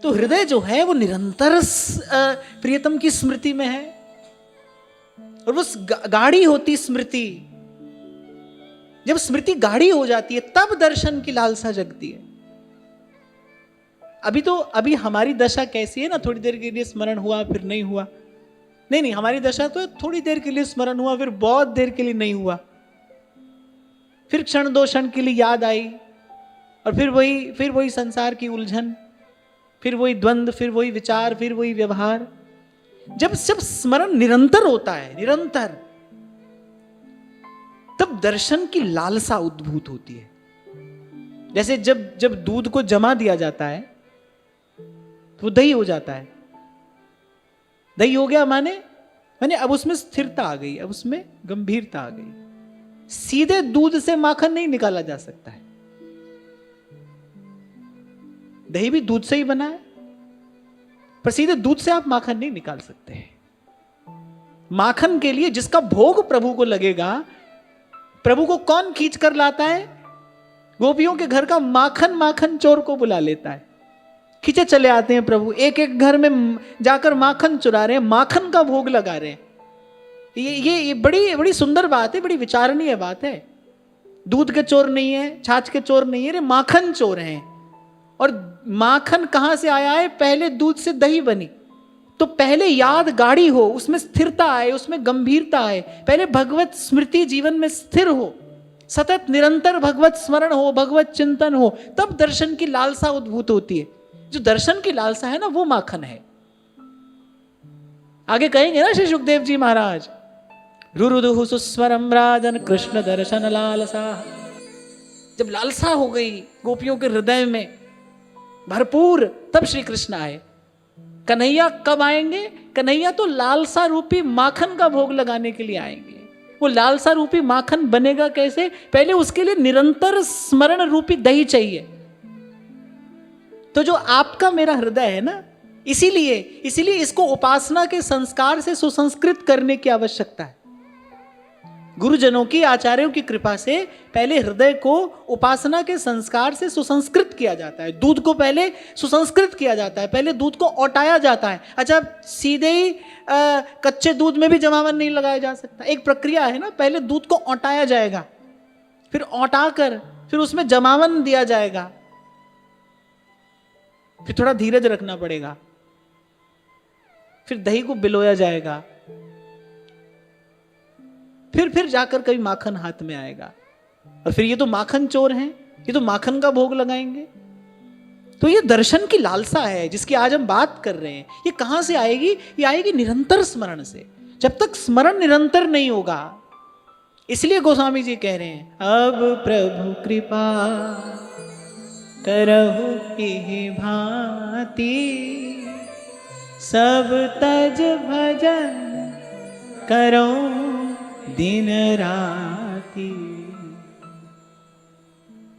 तो हृदय जो है वो निरंतर प्रियतम की स्मृति में है, और वो गाढ़ी होती स्मृति, जब स्मृति गाढ़ी हो जाती है तब दर्शन की लालसा जगती है। अभी हमारी दशा कैसी है ना, थोड़ी देर के लिए स्मरण हुआ फिर नहीं हुआ, नहीं, हमारी दशा तो थोड़ी देर के लिए स्मरण हुआ फिर बहुत देर के लिए नहीं हुआ, फिर क्षण दो क्षण के लिए याद आई, और फिर वही संसार की उलझन, फिर वही द्वंद्व, फिर वही विचार, फिर वही व्यवहार। जब स्मरण निरंतर होता है, निरंतर, तब दर्शन की लालसा उद्भूत होती है। जैसे जब दूध को जमा दिया जाता है तो दही हो जाता है। दही हो गया माने अब उसमें स्थिरता आ गई, अब उसमें गंभीरता आ गई। सीधे दूध से माखन नहीं निकाला जा सकता है। दही भी दूध से ही बना है, पर सीधे दूध से आप माखन नहीं निकाल सकते हैं। माखन के लिए जिसका भोग प्रभु को लगेगा, प्रभु को कौन खींच कर लाता है? गोपियों के घर का माखन चोर को बुला लेता है, खींचे चले आते हैं प्रभु, एक एक घर में जाकर माखन चुरा रहे हैं, माखन का भोग लगा रहे हैं। ये बड़ी बड़ी सुंदर बात है, बड़ी विचारणीय बात है। दूध के चोर नहीं है, छाछ के चोर नहीं है, रे माखन चोर हैं। और माखन कहां से आया है? पहले दूध से दही बनी, तो पहले याद गाढ़ी हो, उसमें स्थिरता आए, उसमें गंभीरता आए, पहले भगवत स्मृति जीवन में स्थिर हो, सतत निरंतर भगवत स्मरण हो, भगवत चिंतन हो, तब दर्शन की लालसा उद्भूत होती है। जो दर्शन की लालसा है ना, वो माखन है। आगे कहेंगे ना श्री सुखदेव जी महाराज, रुरुदुहु सुस्वरम राजन कृष्ण दर्शन लालसा। जब लालसा हो गई गोपियों के हृदय में भरपूर, तब श्री कृष्ण आए। कन्हैया कब आएंगे? कन्हैया तो लालसा रूपी माखन का भोग लगाने के लिए आएंगे। वो लालसा रूपी माखन बनेगा कैसे? पहले उसके लिए निरंतर स्मरण रूपी दही चाहिए। तो जो आपका मेरा हृदय है ना, इसीलिए इसको उपासना के संस्कार से सुसंस्कृत करने की आवश्यकता है। गुरुजनों की, आचार्यों की कृपा से पहले हृदय को उपासना के संस्कार से सुसंस्कृत किया जाता है। दूध को पहले सुसंस्कृत किया जाता है, पहले दूध को औटाया जाता है। अच्छा, सीधे ही कच्चे दूध में भी जमावन नहीं लगाया जा सकता, एक प्रक्रिया है ना। पहले दूध को औटाया जाएगा, फिर औटा कर फिर उसमें जमावन दिया जाएगा, फिर थोड़ा धीरज रखना पड़ेगा, फिर दही को बिलोया जाएगा, फिर जाकर कभी माखन हाथ में आएगा। और फिर ये तो माखन चोर हैं, ये तो माखन का भोग लगाएंगे। तो ये दर्शन की लालसा है जिसकी आज हम बात कर रहे हैं। ये कहां से आएगी? ये आएगी निरंतर स्मरण से। जब तक स्मरण निरंतर नहीं होगा, इसलिए गोस्वामी जी कह रहे हैं, अब प्रभु कृपा करहु इहि भांति, सब तज भजन करो दिन राति।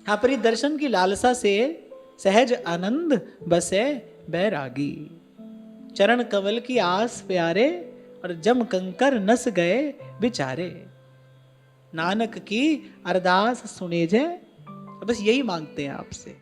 हाँ, पर दर्शन की लालसा से सहज आनंद बसे बैरागी। चरण कमल की आस प्यारे, और जम कंकर नस गए बिचारे। नानक की अरदास सुने जय। बस यही मांगते हैं आपसे।